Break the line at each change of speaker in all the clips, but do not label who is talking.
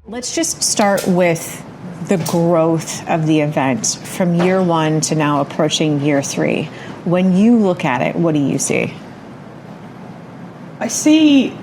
Let's just start with the growth of the event from year one to now approaching year three. When you look at it, what do you see?
I see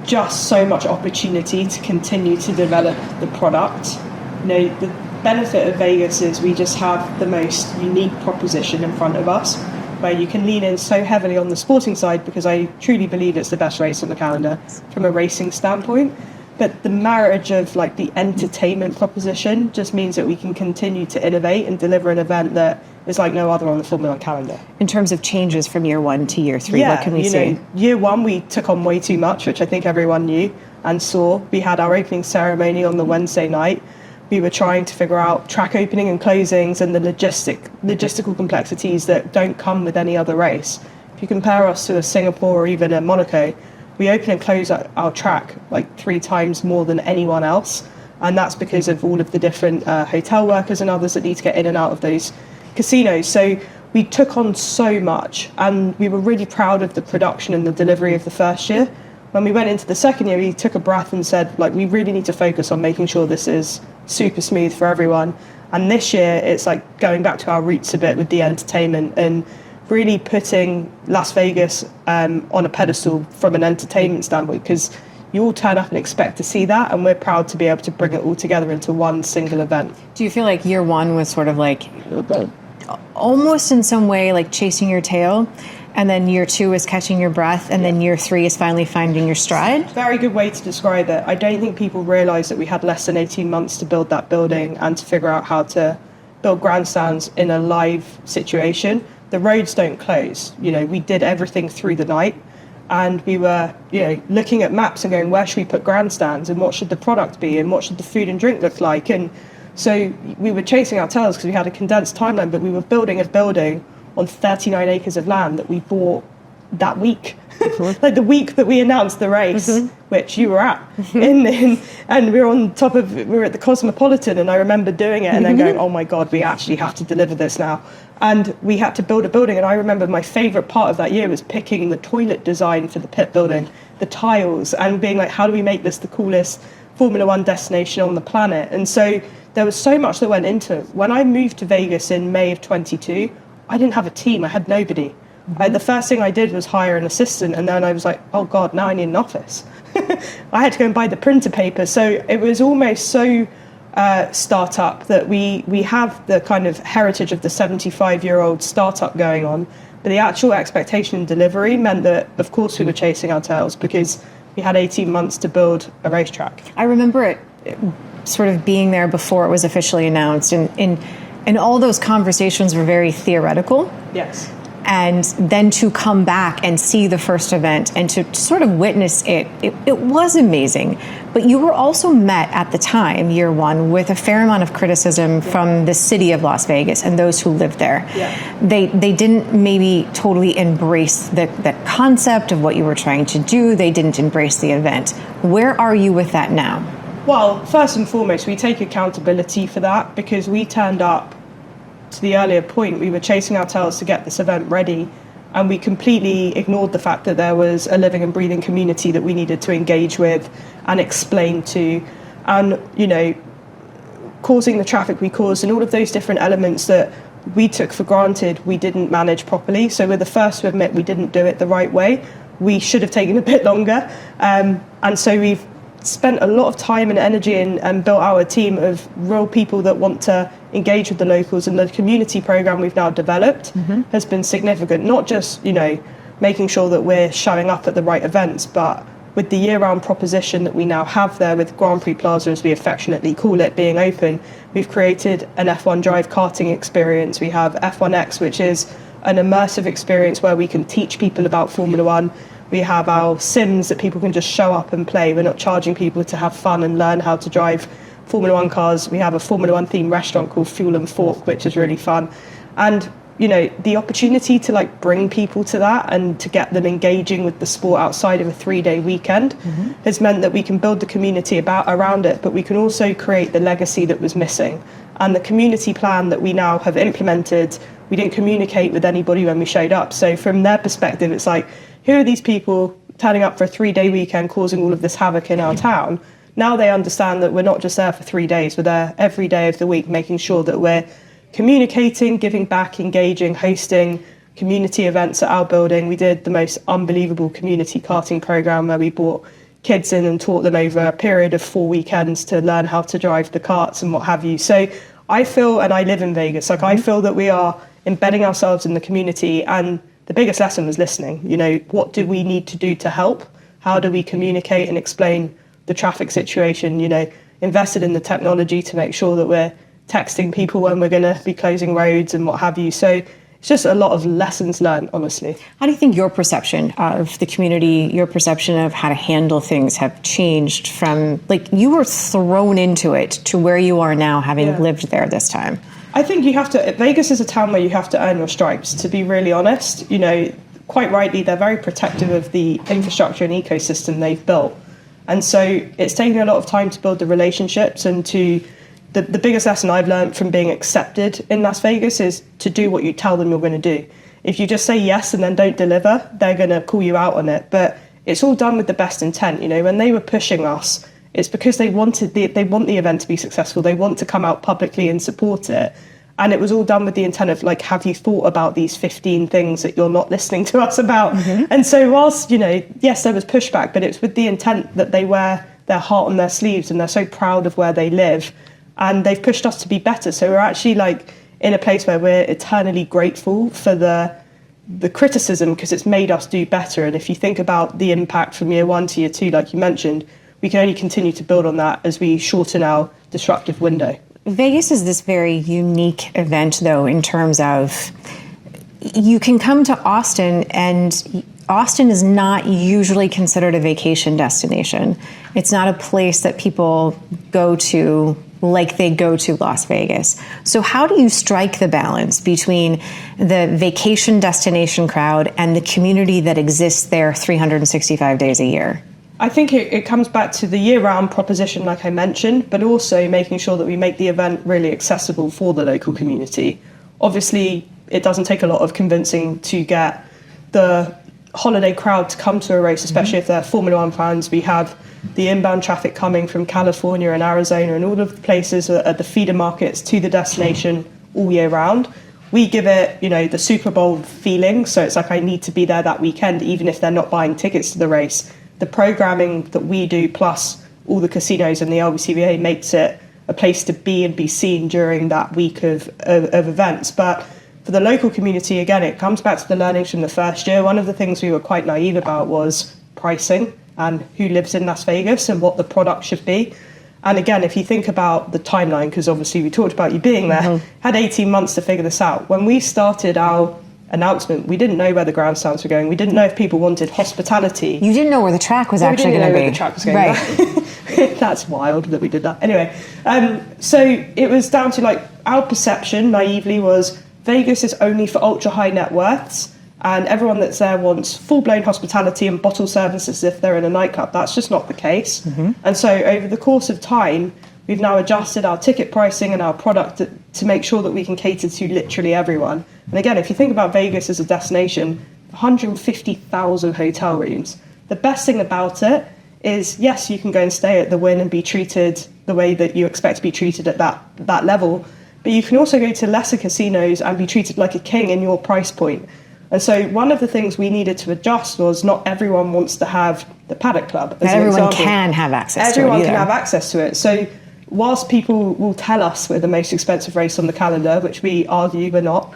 just so much opportunity to continue to develop the product. You know, the benefit of Vegas is we just have the most unique proposition in front of us, where you can lean in so heavily on the sporting side, because I truly believe it's the best race on the calendar from a racing standpoint. But the marriage of like the entertainment proposition just means that we can continue to innovate and deliver an event that is like no other on the Formula 1 calendar.
In terms of changes from year one to year three, what can we see?
Year one, we took on way too much, which I think everyone knew and saw. We had our opening ceremony on the Wednesday night. We were trying to figure out track opening and closings and the logistical complexities that don't come with any other race. If you compare us to a Singapore or even a Monaco, we open and close our track like 3 times more than anyone else. And that's because of all of the different hotel workers and others that need to get in and out of those casinos. So we took on so much, and we were really proud of the production and the delivery of the first year. When we went into the second year, we took a breath and said, like, we really need to focus on making sure this is super smooth for everyone. And this year, it's like going back to our roots a bit with the entertainment and really putting Las Vegas on a pedestal from an entertainment standpoint, because you all turn up and expect to see that, and we're proud to be able to bring it all together into one single event.
Do you feel like year one was sort of like almost in some way like chasing your tail, and then year two is catching your breath, and then year three is finally finding your stride?
Very good way to describe it. I don't think people realise that we had less than 18 months to build that building and to figure out how to build grandstands in a live situation. The roads don't close. You know, we did everything through the night, and we were, you know, looking at maps and going, where should we put grandstands, and what should the product be, and what should the food and drink look like? And so we were chasing our tails because we had a condensed timeline, but we were building a building on 39 acres of land that we bought that week. Like the week that we announced the race, which you were at, and we were at the Cosmopolitan, and I remember doing it and then going, oh my God, we actually have to deliver this now. And we had to build a building, and I remember my favourite part of that year was picking the toilet design for the pit building, the tiles, and being like, how do we make this the coolest Formula 1 destination on the planet? And so there was so much that went into it. When I moved to Vegas in May of 22, I didn't have a team, I had nobody. The first thing I did was hire an assistant, and then I was like, oh God, now I need an office. I had to go and buy the printer paper. So it was almost so startup that we have the kind of heritage of the 75-year-old startup going on, but the actual expectation and delivery meant that, of course, we were chasing our tails because we had 18 months to build a racetrack.
I remember it sort of being there before it was officially announced, and all those conversations were very theoretical.
Yes.
And then to come back and see the first event and to sort of witness it was amazing. But you were also met at the time, year one, with a fair amount of criticism from the city of Las Vegas and those who lived there.
Yeah.
They didn't maybe totally embrace the concept of what you were trying to do. They didn't embrace the event. Where are you with that now?
Well, first and foremost, we take accountability for that, because we turned up, to the earlier point, we were chasing our tails to get this event ready, and we completely ignored the fact that there was a living and breathing community that we needed to engage with and explain to, and, you know, causing the traffic we caused and all of those different elements that we took for granted we didn't manage properly. So we're the first to admit we didn't do it the right way. We should have taken a bit longer, and so we've spent a lot of time and energy and built our team of real people that want to engage with the locals, and the community program we've now developed has been significant, not just, you know, making sure that we're showing up at the right events, but with the year-round proposition that we now have there with Grand Prix Plaza, as we affectionately call it, being open. We've created an F1 Drive karting experience. We have F1X, which is an immersive experience where we can teach people about Formula 1. We have our sims that people can just show up and play. We're not charging people to have fun and learn how to drive Formula 1 cars. We have a Formula 1 themed restaurant called Fuel and Fork, which is really fun. And, you know, the opportunity to like bring people to that and to get them engaging with the sport outside of a 3-day weekend has meant that we can build the community around it, but we can also create the legacy that was missing. And the community plan that we now have implemented, we didn't communicate with anybody when we showed up. So from their perspective, it's like, who are these people turning up for a 3-day weekend causing all of this havoc in our town? now they understand that we're not just there for 3 days, we're there every day of the week, making sure that we're communicating, giving back, engaging, hosting community events at our building. We did the most unbelievable community karting program where we brought kids in and taught them over a period of 4 weekends to learn how to drive the karts and what have you. So I feel, and I live in Vegas, like I feel that we are embedding ourselves in the community, and the biggest lesson was listening. You know, what do we need to do to help? How do we communicate and explain the traffic situation? You know, invested in the technology to make sure that we're texting people when we're going to be closing roads and what have you. So it's just a lot of lessons learned, honestly.
How do you think your perception of the community, your perception of how to handle things have changed from, like, you were thrown into it to where you are now, having lived there this time?
I think you have to, Vegas is a town where you have to earn your stripes, to be really honest. You know, quite rightly, they're very protective of the infrastructure and ecosystem they've built. And so it's taken a lot of time to build the relationships, and to the biggest lesson I've learned from being accepted in Las Vegas is to do what you tell them you're going to do. If you just say yes and then don't deliver, they're going to call you out on it. But it's all done with the best intent. You know, when they were pushing us, it's because they want the event to be successful. They want to come out publicly and support it. And it was all done with the intent of, like, have you thought about these 15 things that you're not listening to us about? And so whilst, you know, yes, there was pushback, but it's with the intent that they wear their heart on their sleeves and they're so proud of where they live. And they've pushed us to be better. So we're actually, like, in a place where we're eternally grateful for the criticism, because it's made us do better. And if you think about the impact from year 1 to year 2, like you mentioned, we can only continue to build on that as we shorten our disruptive window.
Vegas is this very unique event, though, in terms of you can come to Austin, and Austin is not usually considered a vacation destination. It's not a place that people go to like they go to Las Vegas. So how do you strike the balance between the vacation destination crowd and the community that exists there 365 days a year?
I think it comes back to the year-round proposition, like I mentioned, but also making sure that we make the event really accessible for the local community. Obviously, it doesn't take a lot of convincing to get the holiday crowd to come to a race, especially if they're Formula One fans. We have the inbound traffic coming from California and Arizona and all of the places at the feeder markets to the destination all year round. We give it, you know, the Super Bowl feeling. So it's like, I need to be there that weekend, even if they're not buying tickets to the race. The programming that we do, plus all the casinos and the LVCVA, makes it a place to be and be seen during that week of events. But for the local community, again, it comes back to the learnings from the first year. One of the things we were quite naive about was pricing and who lives in Las Vegas and what the product should be. And again, if you think about the timeline, because obviously we talked about you being there, had 18 months to figure this out. When we started our announcement, we didn't know where the grandstands were going. We didn't know if people wanted hospitality.
You didn't know where the track was actually going to be.
Where the track was going.
Right.
That's wild that we did that. Anyway, so it was down to, like, our perception naively was Vegas is only for ultra high net worths, and everyone that's there wants full-blown hospitality and bottle service as if they're in a nightclub. That's just not the case. And so over the course of time, we've now adjusted our ticket pricing and our product to make sure that we can cater to literally everyone. And again, if you think about Vegas as a destination, 150,000 hotel rooms. The best thing about it is, yes, you can go and stay at the Wynn and be treated the way that you expect to be treated at that level, but you can also go to lesser casinos and be treated like a king in your price point. And so one of the things we needed to adjust was not everyone wants to have the Paddock Club.
Not everyone can have access to it.
Everyone can have access to it. So whilst people will tell us we're the most expensive race on the calendar, which we argue we're not,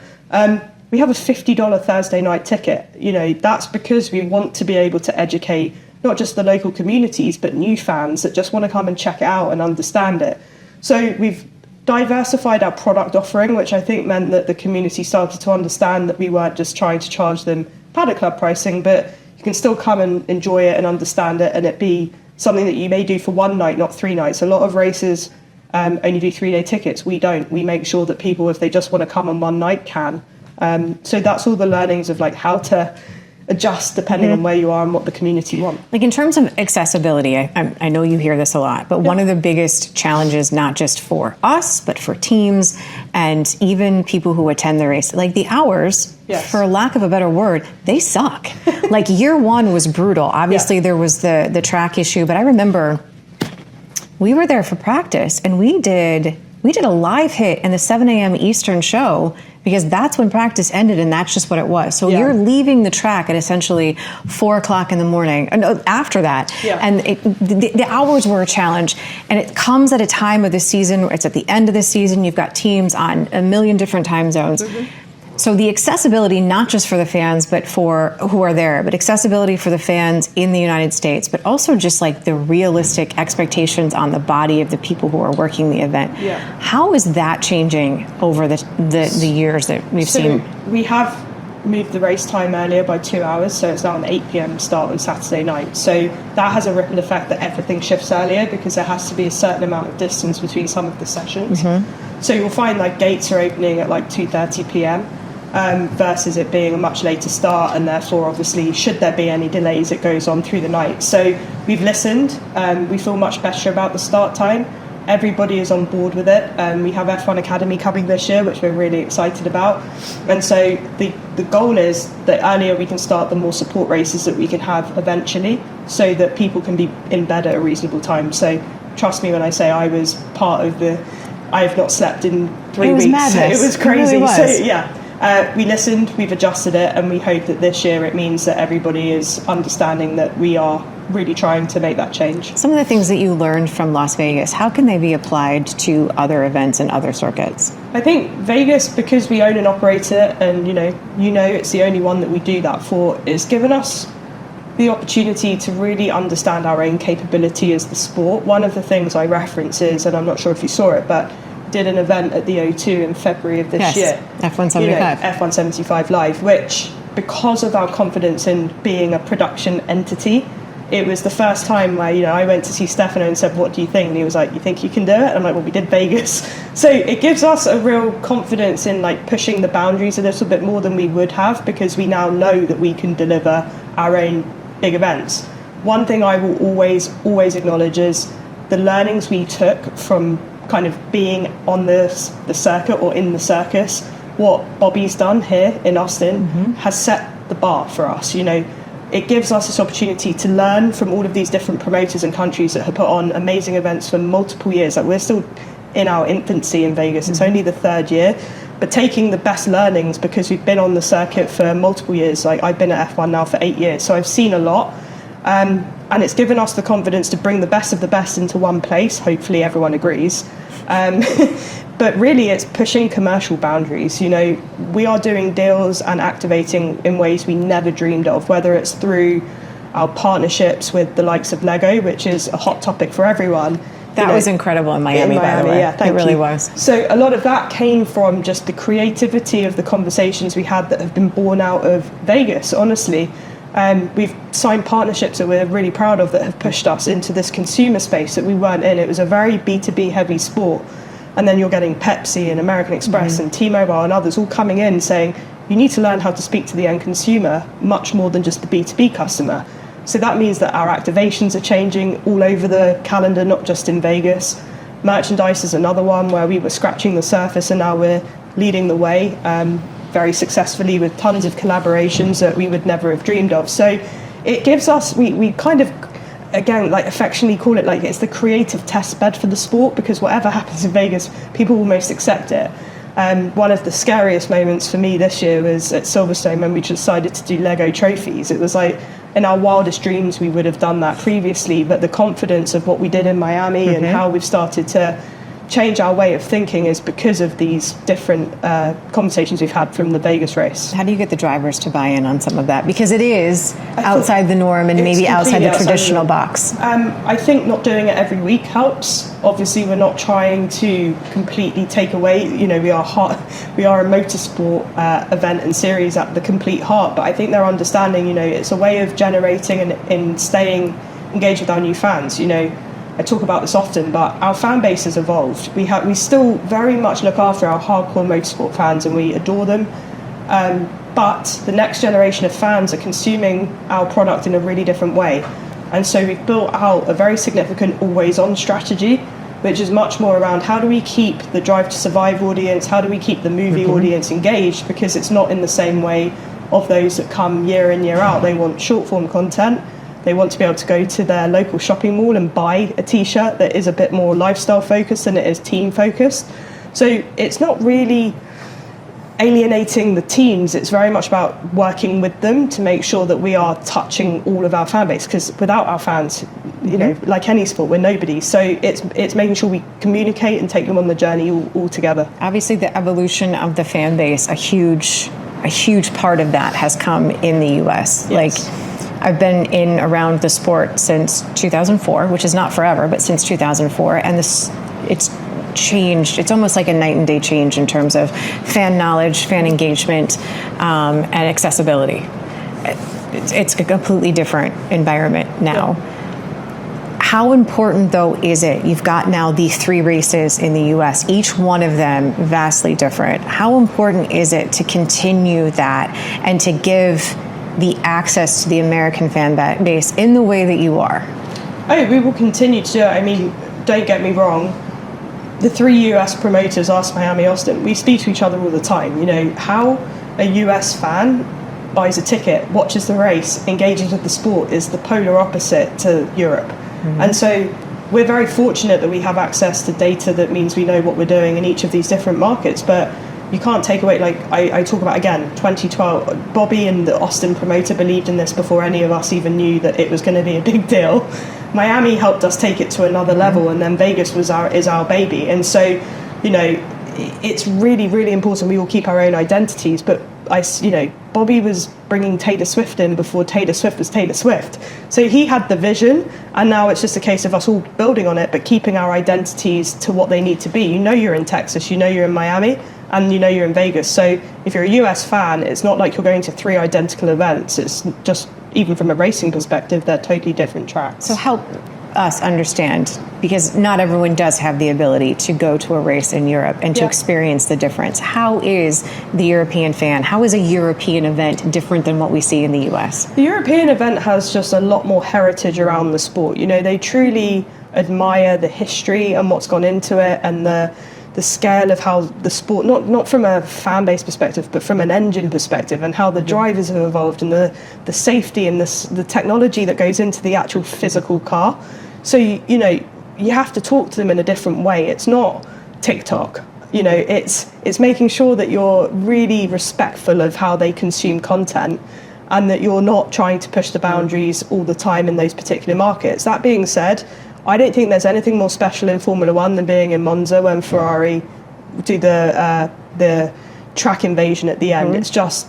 we have a $50 Thursday night ticket. You know, that's because we want to be able to educate not just the local communities, but new fans that just want to come and check it out and understand it. So we've diversified our product offering, which I think meant that the community started to understand that we weren't just trying to charge them Paddock Club pricing, but you can still come and enjoy it and understand it, and it be something that you may do for one night, not 3 nights. A lot of races only do 3-day tickets. We don't. We make sure that people, if they just want to come on one night, can. So that's all the learnings of, like, how to adjust depending on where you are and what the community want.
Like, in terms of accessibility, I know you hear this a lot, but one of the biggest challenges, not just for us, but for teams and even people who attend the race, like the hours, for lack of a better word, they suck. Like, year 1 was brutal. Obviously, there was the track issue, but I remember we were there for practice, and we did a live hit in the 7 a.m. Eastern show, because that's when practice ended, and that's just what it was. So you're leaving the track at essentially 4 o'clock in the morning, and after that. And the hours were a challenge. And it comes at a time of the season, it's at the end of the season, you've got teams on a million different time zones. So the accessibility, not just for the fans, but for who are there, but accessibility for the fans in the United States, but also just like the realistic expectations on the body of the people who are working the event. How is that changing over the years that we've seen?
We have moved the race time earlier by 2 hours, so it's now an 8 p.m. start on Saturday night. So that has a ripple effect that everything shifts earlier, because there has to be a certain amount of distance between some of the sessions. So you'll find like gates are opening at like 2:30 p.m. Versus it being a much later start, and therefore obviously should there be any delays, it goes on through the night. So we've listened, we feel much better about the start time. Everybody is on board with it. We have F1 Academy coming this year, which we're really excited about. And so the goal is that earlier we can start the more support races that we can have eventually, so that people can be in bed at a reasonable time. So trust me when I say I was part of I have not slept in 3 weeks.
Madness.
It was crazy.
It really was.
So we listened, we've adjusted it, and we hope that this year it means that everybody is understanding that we are really trying to make that change.
Some of the things that you learned from Las Vegas, how can they be applied to other events and other circuits?
I think Vegas, because we own and operate it, and you know it's the only one that we do that for, it's given us the opportunity to really understand our own capability as the sport. One of the things I reference is, and I'm not sure if you saw it, but did an event at the O2 in February of this year.
F1 75.
F1 75 Live, which, because of our confidence in being a production entity, it was the first time where, I went to see Stefano and said, what do you think? And he was like, you think you can do it? And I'm like, well, we did Vegas. So it gives us a real confidence in like pushing the boundaries a little bit more than we would have, because we now know that we can deliver our own big events. One thing I will always acknowledge is the learnings we took from kind of being on the circuit or in the circus. What Bobby's done here in Austin has set the bar for us. It gives us this opportunity to learn from all of these different promoters and countries that have put on amazing events for multiple years. Like, we're still in our infancy in Vegas. It's only the 3rd year, but taking the best learnings, because we've been on the circuit for multiple years. Like, I've been at F1 now for 8 years, so I've seen a lot. And it's given us the confidence to bring the best of the best into one place. Hopefully everyone agrees. But really it's pushing commercial boundaries. We are doing deals and activating in ways we never dreamed of, whether it's through our partnerships with the likes of Lego, which is a hot topic for everyone.
That was incredible in Miami, by the way.
Yeah,
it really was.
So a lot of that came from just the creativity of the conversations we had that have been born out of Vegas, honestly. We've signed partnerships that we're really proud of that have pushed us into this consumer space that we weren't in. It was a very B2B heavy sport. And then you're getting Pepsi and American Express and T-Mobile and others all coming in saying, you need to learn how to speak to the end consumer much more than just the B2B customer. So that means that our activations are changing all over the calendar, not just in Vegas. Merchandise is another one where we were scratching the surface, and now we're leading the way very successfully with tons of collaborations that we would never have dreamed of. So it gives us, we kind of, again, like affectionately call it like it's the creative test bed for the sport, because whatever happens in Vegas, people almost accept it. One of the scariest moments for me this year was at Silverstone when we decided to do Lego trophies. It was like, in our wildest dreams we would have done that previously, but the confidence of what we did in Miami and how we've started to change our way of thinking is because of these different conversations we've had from the Vegas race.
How do you get the drivers to buy in on some of that? Because it is outside the norm and maybe outside the traditional box.
I think not doing it every week helps. Obviously, we're not trying to completely take away, we are a motorsport event and series at the complete heart, but I think they're understanding, it's a way of generating and staying engaged with our new fans. I talk about this often, but our fan base has evolved. We still very much look after our hardcore motorsport fans and we adore them. But the next generation of fans are consuming our product in a really different way. And so we've built out a very significant always-on strategy, which is much more around how do we keep the Drive to Survive audience, how do we keep the movie audience engaged, because it's not in the same way of those that come year in, year out. They want short-form content. They want to be able to go to their local shopping mall and buy a t-shirt that is a bit more lifestyle focused than it is team focused. So it's not really alienating the teams. It's very much about working with them to make sure that we are touching all of our fan base, because without our fans, you know, like any sport, we're nobody. So it's making sure we communicate and take them on the journey all together.
Obviously, the evolution of the fan base, a huge part of that has come in the US.
Yes.
Like, I've been in around the sport since 2004, which is not forever, but since 2004, and it's changed. It's almost like a night and day change in terms of fan knowledge, fan engagement, and accessibility. It's a completely different environment now. Yeah. How important, though, is it? You've got now the 3 races in the US, each one of them vastly different. How important is it to continue that and to give the access to the American fan base in the way that you are?
Oh, we will continue to do it. I mean, don't get me wrong. The 3 US promoters, us, Miami, Austin, we speak to each other all the time. You know, how a US fan buys a ticket, watches the race, engages with the sport is the polar opposite to Europe. Mm-hmm. And so we're very fortunate that we have access to data that means we know what we're doing in each of these different markets. But you can't take away, like I talk about, again, 2012, Bobby and the Austin promoter believed in this before any of us even knew that it was going to be a big deal. Miami helped us take it to another level, and then Vegas is our baby. And so, you know, it's really, really important we all keep our own identities. But Bobby was bringing Taylor Swift in before Taylor Swift was Taylor Swift. So he had the vision, and now it's just a case of us all building on it, but keeping our identities to what they need to be. You know you're in Texas, you know you're in Miami, and you know you're in Vegas. So if you're a US fan, it's not like you're going to 3 identical events. It's just, even from a racing perspective, they're totally different tracks.
So help us understand, because not everyone does have the ability to go to a race in Europe and to experience the difference. How is the European fan, how is a European event different than what we see in the US?
The European event has just a lot more heritage around the sport. You know, they truly admire the history and what's gone into it, and the scale of how the sport, not from a fan base perspective, but from an engine perspective, and how the drivers have evolved, and the safety and the technology that goes into the actual physical car. So, you know, you have to talk to them in a different way. It's not TikTok. You know, it's making sure that you're really respectful of how they consume content, and that you're not trying to push the boundaries all the time in those particular markets. That being said, I don't think there's anything more special in Formula One than being in Monza when Ferrari do the track invasion at the end. Mm-hmm. It's just,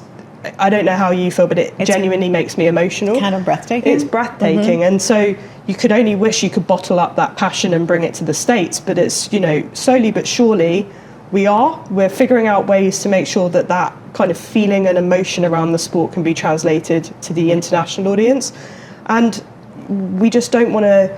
I don't know how you feel, but it's genuinely makes me emotional.
Kind of breathtaking.
It's breathtaking. Mm-hmm. And so you could only wish you could bottle up that passion and bring it to the States. But it's, you know, slowly but surely we're figuring out ways to make sure that that kind of feeling and emotion around the sport can be translated to the international audience. And we just don't want to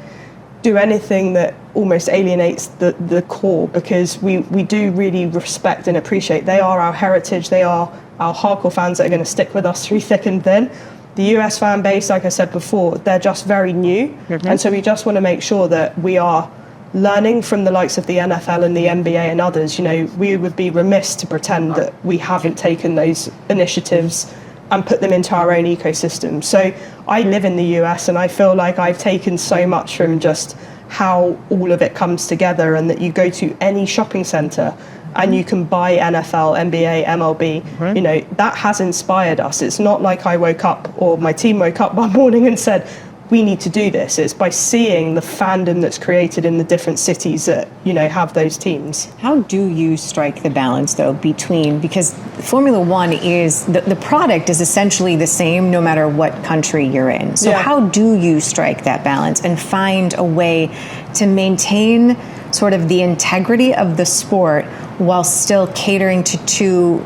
do anything that almost alienates the core, because we do really respect and appreciate. They are our heritage. They are our hardcore fans that are going to stick with us through thick and thin. The US fan base, like I said before, they're just very new. Mm-hmm. And so we just want to make sure that we are learning from the likes of the NFL and the NBA and others. You know, we would be remiss to pretend that we haven't taken those initiatives and put them into our own ecosystem. So I live in the US, and I feel like I've taken so much from just how all of it comes together, and that you go to any shopping center and you can buy NFL, NBA, MLB. Mm-hmm. You know, that has inspired us. It's not like I woke up or my team woke up one morning and said, we need to do this. It's by seeing the fandom that's created in the different cities that, you know, have those teams.
How do you strike the balance, though, between, because Formula One is, the product is essentially the same no matter what country you're in. So how do you strike that balance and find a way to maintain sort of the integrity of the sport while still catering to 2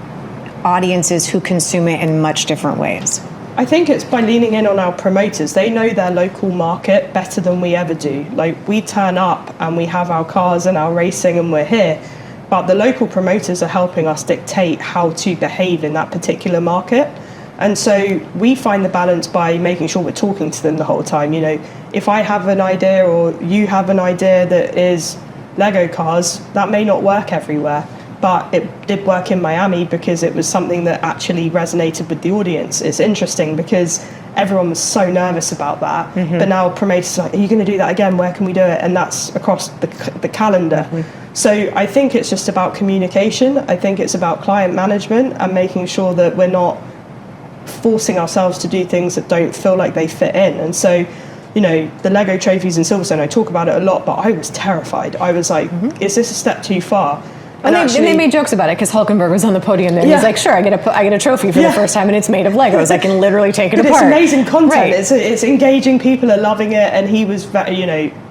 audiences who consume it in much different ways?
I think it's by leaning in on our promoters. They know their local market better than we ever do. Like, we turn up and we have our cars and our racing and we're here, but the local promoters are helping us dictate how to behave in that particular market. And so we find the balance by making sure we're talking to them the whole time. You know, if I have an idea or you have an idea that is Lego cars, that may not work everywhere. but it did work in Miami because it was something that actually resonated with the audience. It's interesting because everyone was so nervous about that, but now promoters are like, are you going to do that again? Where can we do it? And that's across the calendar. So I think it's just about communication. I think it's about client management and making sure that we're not forcing ourselves to do things that don't feel like they fit in. And so, you know, the Lego trophies in Silverstone, I talk about it a lot, but I was terrified. I was like, is this a step too far?
And they made jokes about it because Hulkenberg was on the podium there. And he's like, sure, I get a trophy for the first time and it's made of Legos. I can literally take it apart.
It's amazing content.
Right.
It's engaging. People are loving it. And he was,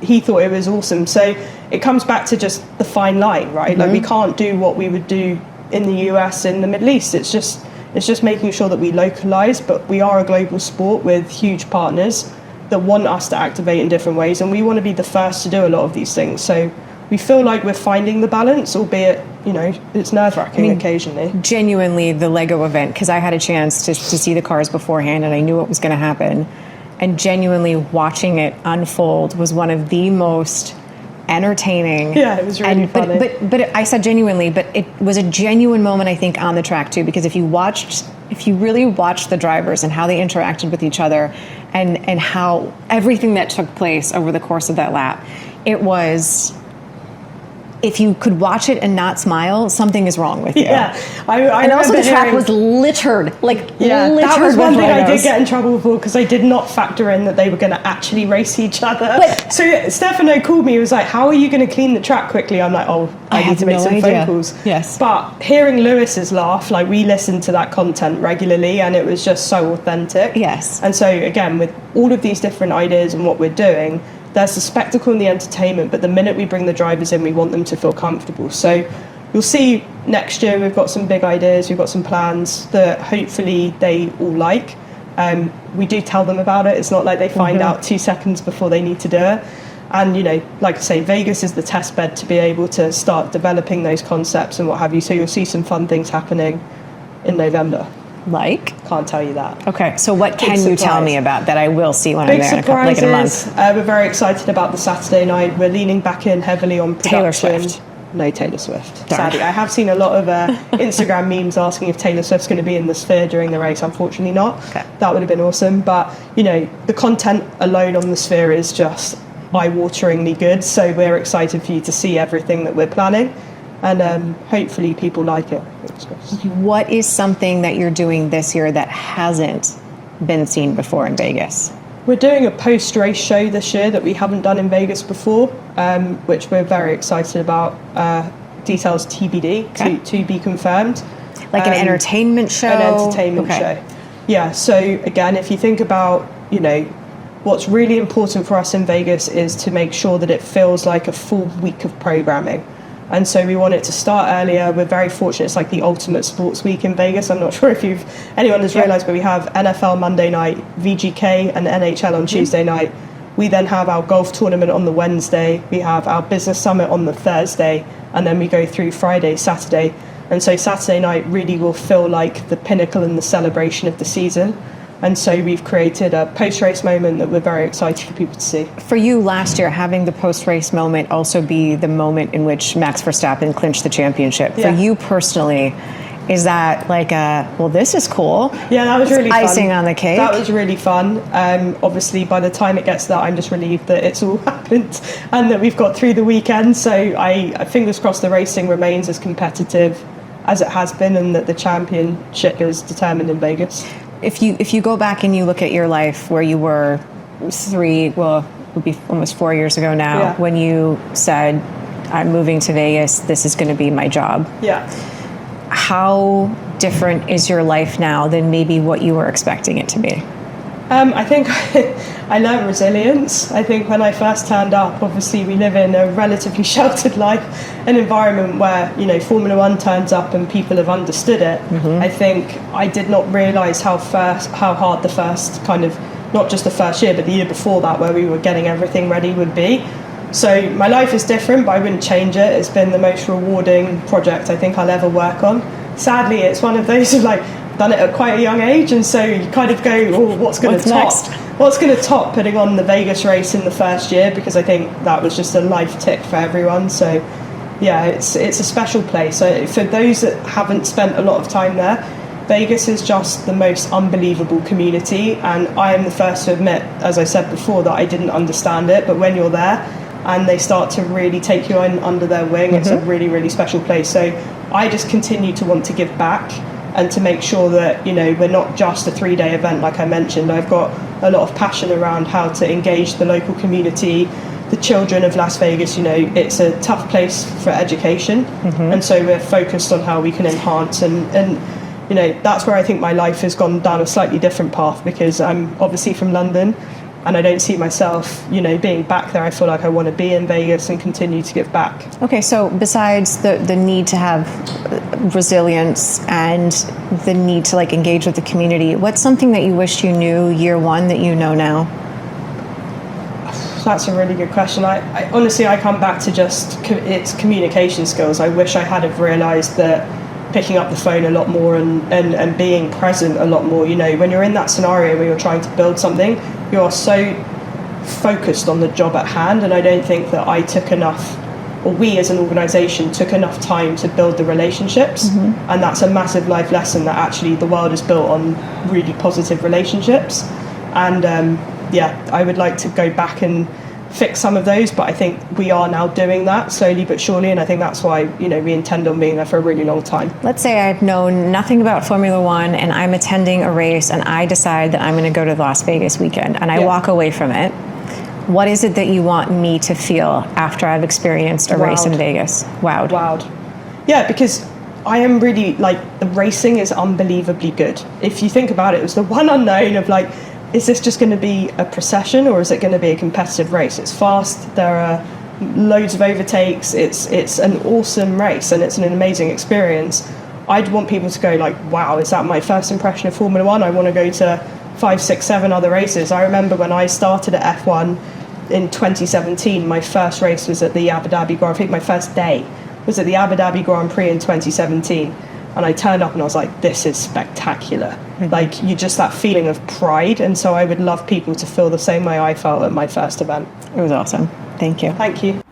he thought it was awesome. So it comes back to just the fine line, right? Like we can't do what we would do in the US, in the Middle East. It's just making sure that we localize, but we are a global sport with huge partners that want us to activate in different ways. And we want to be the first to do a lot of these things. So we feel like we're finding the balance, albeit, it's nerve-wracking occasionally.
Genuinely, the Lego event, because I had a chance to see the cars beforehand and I knew what was going to happen. And genuinely watching it unfold was one of the most entertaining.
Yeah, it was really funny.
But I said genuinely, but it was a genuine moment, I think, on the track too, because if you really watched the drivers and how they interacted with each other and how everything that took place over the course of that lap, it was... If you could watch it and not smile, something is wrong with you.
Yeah,
and also the track was littered, littered.
That was one thing
Legos.
I did get in trouble for because I did not factor in that they were going to actually race each other. So Stefano called me. He was like, "How are you going to clean the track quickly?" I'm like, "Oh, I need to make some phone calls."
Yes.
But hearing Lewis's laugh, like we listened to that content regularly, and it was just so authentic.
Yes.
And so again, with all of these different ideas and what we're doing, there's the spectacle and the entertainment, but the minute we bring the drivers in, we want them to feel comfortable. So you'll see next year we've got some big ideas, we've got some plans that hopefully they all like. We do tell them about it. It's not like they find out 2 seconds before they need to do it. And, like I say, Vegas is the test bed to be able to start developing those concepts and what have you. So you'll see some fun things happening in November.
Like?
Can't tell you that.
Okay, so what can you tell me about that I will see when I'm there
in
a month?
We're very excited about the Saturday night. We're leaning back in heavily on production.
Taylor Swift.
No Taylor Swift.
Darn.
Sadly, I have seen a lot of Instagram memes asking if Taylor Swift's going to be in the Sphere during the race. Unfortunately not. Okay. That would have been awesome. But, the content alone on the Sphere is just eye-wateringly good. So we're excited for you to see everything that we're planning. And hopefully people like it.
What is something that you're doing this year that hasn't been seen before in Vegas?
We're doing a post-race show this year that we haven't done in Vegas before, which we're very excited about. Details TBD, to be confirmed.
Like an entertainment show?
An entertainment show. Yeah, so again, if you think about, what's really important for us in Vegas is to make sure that it feels like a full week of programming. And so we want it to start earlier. We're very fortunate. It's like the ultimate sports week in Vegas. I'm not sure if anyone has realised, but we have NFL Monday night, VGK and NHL on Tuesday night. We then have our golf tournament on the Wednesday. We have our business summit on the Thursday. And then we go through Friday, Saturday. And so Saturday night really will feel like the pinnacle and the celebration of the season. And so we've created a post-race moment that we're very excited for people to see. For
you last year, having the post-race moment also be the moment in which Max Verstappen clinched the championship. Yeah. For you personally, is that like this is cool? Yeah, that was really fun. Icing on the cake. That was really fun. Obviously, by the time it gets to that, I'm just relieved that it's all happened and that we've got through the weekend. So I fingers crossed the racing remains as competitive as it has been and that the championship is determined in Vegas. If you go back and you look at your life where you were it would be almost 4 years ago now, when you said, I'm moving to Vegas, this is going to be my job. Yeah. How different is your life now than maybe what you were expecting it to be? I think I learned resilience. I think when I first turned up, obviously we live in a relatively sheltered life, an environment where, Formula One turns up and people have understood it. Mm-hmm. I think I did not realise how hard the first kind of, not just the first year, but the year before that, where we were getting everything ready would be. So my life is different, but I wouldn't change it. It's been the most rewarding project I think I'll ever work on. Sadly, it's one of those of done it at quite a young age, and so you kind of go, what's going to top putting on the Vegas race in the first year, because I think that was just a life tick for everyone. So
Yeah, it's a special place. So for those that haven't spent a lot of time there, Vegas is just the most unbelievable community, and I am the first to admit, as I said before, that I didn't understand it, but when you're there and they start to really take you in under their wing, it's a really, really special place. So I just continue to want to give back and to make sure that, you know, we're not just a 3-day event like I mentioned. I've got a lot of passion around how to engage the local community, the children of Las Vegas. You know, it's a tough place for education, and so we're focused on how we can enhance and you know, that's where I think my life has gone down a slightly different path, because I'm obviously from London and I don't see myself, you know, being back there. I feel like I want to be in Vegas and continue to give back.
Okay, so besides the need to have resilience and the need to like engage with the community, what's something that you wished you knew year one that you know now?
That's a really good question. I honestly, I come back to just it's communication skills. I wish I had have realised that picking up the phone a lot more and being present a lot more. You know, when you're in that scenario where you're trying to build something, you are so focused on the job at hand, and I don't think that I took enough, or we as an organisation took enough time to build the relationships, and that's a massive life lesson, that actually the world is built on really positive relationships. And yeah, I would like to go back and fix some of those, but I think we are now doing that slowly but surely, and I think that's why, you know, we intend on being there for a really long time.
Let's say I've known nothing about Formula One and I'm attending a race and I decide that I'm going to go to the Las Vegas weekend and I walk away from it. What is it that you want me to feel after I've experienced a race in Vegas? Wowed.
Yeah, because I am really, like, the racing is unbelievably good. If you think about it, it was the one unknown of, like, is this just going to be a procession or is it going to be a competitive race? It's fast, there are loads of overtakes, it's an awesome race and it's an amazing experience. I'd want people to go like, wow, is that my first impression of Formula One? I want to go to 5, 6, 7 other races. I remember when I started at F1 in 2017, my first race was at the Abu Dhabi Grand Prix. I think my first day was at the Abu Dhabi Grand Prix in 2017. And I turned up and I was like, this is spectacular. Like, you just, that feeling of pride. And so I would love people to feel the same way I felt at my first event.
It was awesome. Thank you.
Thank you.